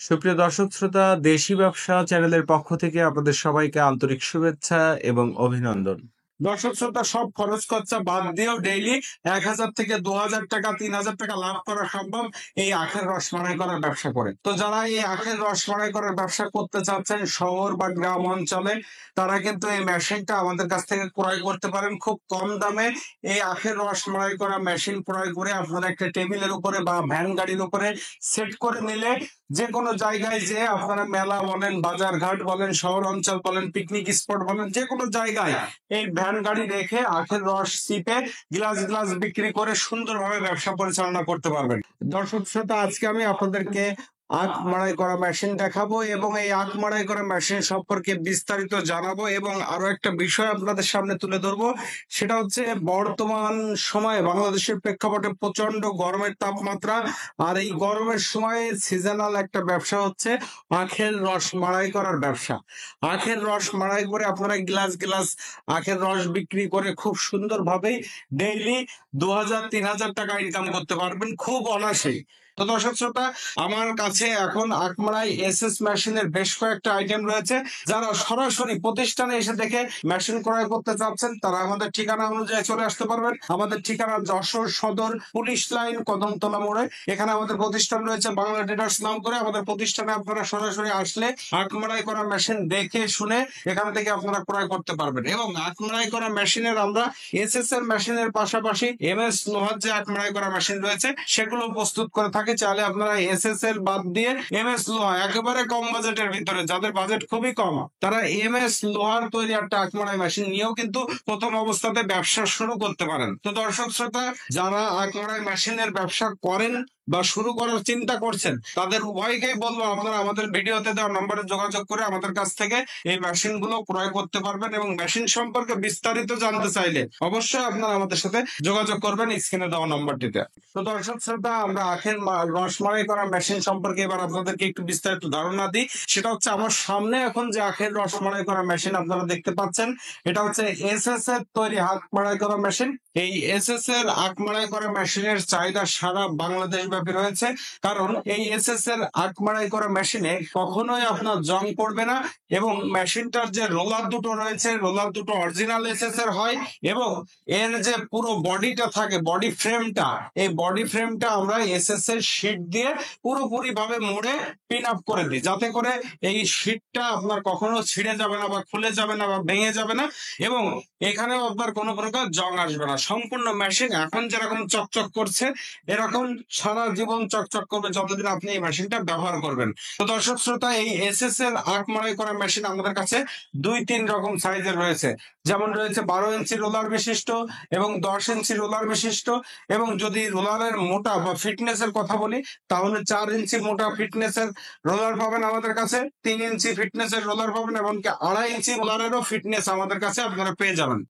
সুপ্রিয় দর্শক শ্রোতা, দেশি ব্যবসা চ্যানেলের পক্ষ থেকে আপনাদের সবাইকে আন্তরিক শুভেচ্ছা এবং অভিনন্দন। দর্শক শ্রোতা, সব খরচ খরচা বাদ দিয়েও ডেইলি 1,000 থেকে 2,000 টাকা 3,000 টাকা লাভ করা সম্ভব এই আখের রস মাড়াই করার ব্যবসা করে। তো যারা এই আখের রস মাড়াই করার ব্যবসা করতে চাচ্ছেন শহর বা গ্রাম অঞ্চলে, তারা কিন্তু এই মেশিনটা আমাদের কাছ থেকে ক্রয় করতে পারেন খুব কম দামে। এই আখের রস মাড়াই করা মেশিন ক্রয় করে আপনারা একটা টেবিলের উপরে বা ভ্যান গাড়ির উপরে সেট করে নিলে যে কোনো জায়গায় যে আপনারা মেলা বলেন, বাজার ঘাট বলেন, শহর অঞ্চল বলেন, পিকনিক স্পট বলেন, যে কোনো জায়গায় এই ভ্যান গাড়ি রেখে আখের রস চিপে গ্লাস গ্লাস বিক্রি করে সুন্দরভাবে ব্যবসা পরিচালনা করতে পারবেন। দর্শক শ্রোতা, আজকে আমি আপনাদেরকে আখ মাড়াই করা মেশিন দেখাবো এবং এই আখ মাড়াই করা মেশিন সম্পর্কে বিস্তারিত জানাবো এবং আরো একটা বিষয় আপনাদের সামনে তুলে ধরবো। সেটা হচ্ছে বর্তমান সময়ে বাংলাদেশের প্রেক্ষাপটে প্রচন্ড গরমের তাপমাত্রা, আর এই গরমের সময়ে সিজনাল একটা ব্যবসা হচ্ছে আখের রস মাড়াই করার ব্যবসা। আখের রস মাড়াই করে আপনারা গ্লাস গ্লাস আখের রস বিক্রি করে খুব সুন্দরভাবে ডেইলি 2,000-3,000 টাকা ইনকাম করতে পারবেন খুব অনায়াসেই। তো দর্শক শ্রোতা, আমার কাছে এখন আখমারাই এসএস মেশিনের বেশ কয়েকটা আইটেম রয়েছে। যারা সরাসরি প্রতিষ্ঠানে এসে দেখে মেশিন ক্রয় করতে চাচ্ছেন, তারা আমাদের ঠিকানা অনুযায়ী চলে আসতে পারবেন। আমাদের ঠিকানা যশোর সদর পুলিশ লাইন, কদমতলা মোড়ে। এখানে আমাদের প্রতিষ্ঠান রয়েছে বাংলা ট্রেডার্স নাম করে। আমাদের প্রতিষ্ঠানে আপনারা সরাসরি আসলে আখমারাই করা মেশিন দেখে শুনে এখান থেকে আপনারা ক্রয় করতে পারবেন। এবং আখমারাই করা মেশিনের আমরা এসএস এর মেশিনের পাশাপাশি এমএস লোহার যে আখমারাই করা মেশিন রয়েছে সেগুলো প্রস্তুত করে থাকে। চাইলে আপনারা এসএস এর বাদ দিয়ে এমএস লোহা, একেবারে কম বাজেটের ভিতরে, যাদের বাজেট খুবই কম, তারা এমএস লোহার তৈরি একটা আখমারাই মেশিন নিয়েও কিন্তু প্রথম অবস্থাতে ব্যবসা শুরু করতে পারেন। তো দর্শক শ্রোতা, যারা আখমারাই মেশিনের ব্যবসা করেন বা শুরু করার চিন্তা করছেন, তাদের উভয়কেই বলবো আপনারা আমাদের ভিডিওতে দেওয়া নম্বরে যোগাযোগ করে আমাদের কাছ থেকে এই মেশিন গুলো ক্রয় করতে পারবেন। এবং মেশিন সম্পর্কে বিস্তারিত জানতে চাইলে অবশ্যই আপনারা আমাদের সাথে যোগাযোগ করবেন স্ক্রিনে দেওয়া নম্বরটিতে। তো দর্শক শ্রোতা, আমরা আখের রস মাড়াই করা মেশিন সম্পর্কে এবার আপনাদেরকে একটু বিস্তারিত ধারণা দিই। সেটা হচ্ছে আমার সামনে এখন যে আখের রস মাড়াই করা মেশিন আপনারা দেখতে পাচ্ছেন, এটা হচ্ছে এসএস এর তৈরি আখ মাড়াই করা মেশিন। এই এসএস এর আখ মাড়াই করা মেশিনের চাহিদা সারা বাংলাদেশ ব্যাপী রয়েছে। কারণ এই এসএস এর আখ মাড়াই করা মেশিনে কখনোই আপনার জং পড়বে না এবং মেশিনটার যে রোলার দুটো রয়েছে, রোলার দুটো অরিজিনাল এসএস এর হয় এবং এর যে পুরো বডিটা থাকে, বডি ফ্রেমটা, এই বডি ফ্রেমটা আমরা এসএস এর শীট দিয়ে পুরোপুরি ভাবে মুড়ে পিন আপ করে দিই, যাতে করে এই শীটটা আপনার কখনো ছিঁড়ে যাবে না বা খুলে যাবে না বা ভেঙে যাবে না এবং এখানেও আপনার কোনো প্রকার জং আসবে না। সম্পূর্ণ মেশিন এখন যেরকম চকচক করছে এরকম সারা জীবন চকচক করবে যতদিন আপনি এই মেশিনটা ব্যবহার করবেন। তো দর্শক শ্রোতা, এই এসএস এর আখ মাড়াই করা মেশিন আমাদের কাছে 2-3 রকম সাইজের রয়েছে। যেমন রয়েছে 12 ইঞ্চি রোলার বিশিষ্ট এবং 10 ইঞ্চি রোলার বিশিষ্ট। এবং যদি রোলারের মোটা বা ফিটনেস এর কথা বলি, তাহলে 4 ইঞ্চি মোটা ফিটনেস এর রোলার পাবেন আমাদের কাছে, 3 ইঞ্চি ফিটনেস এর রোলার পাবেন, এমনকি 2.5 ইঞ্চি রোলারেরও ফিটনেস আমাদের কাছে আপনারা পেয়ে যাবেন।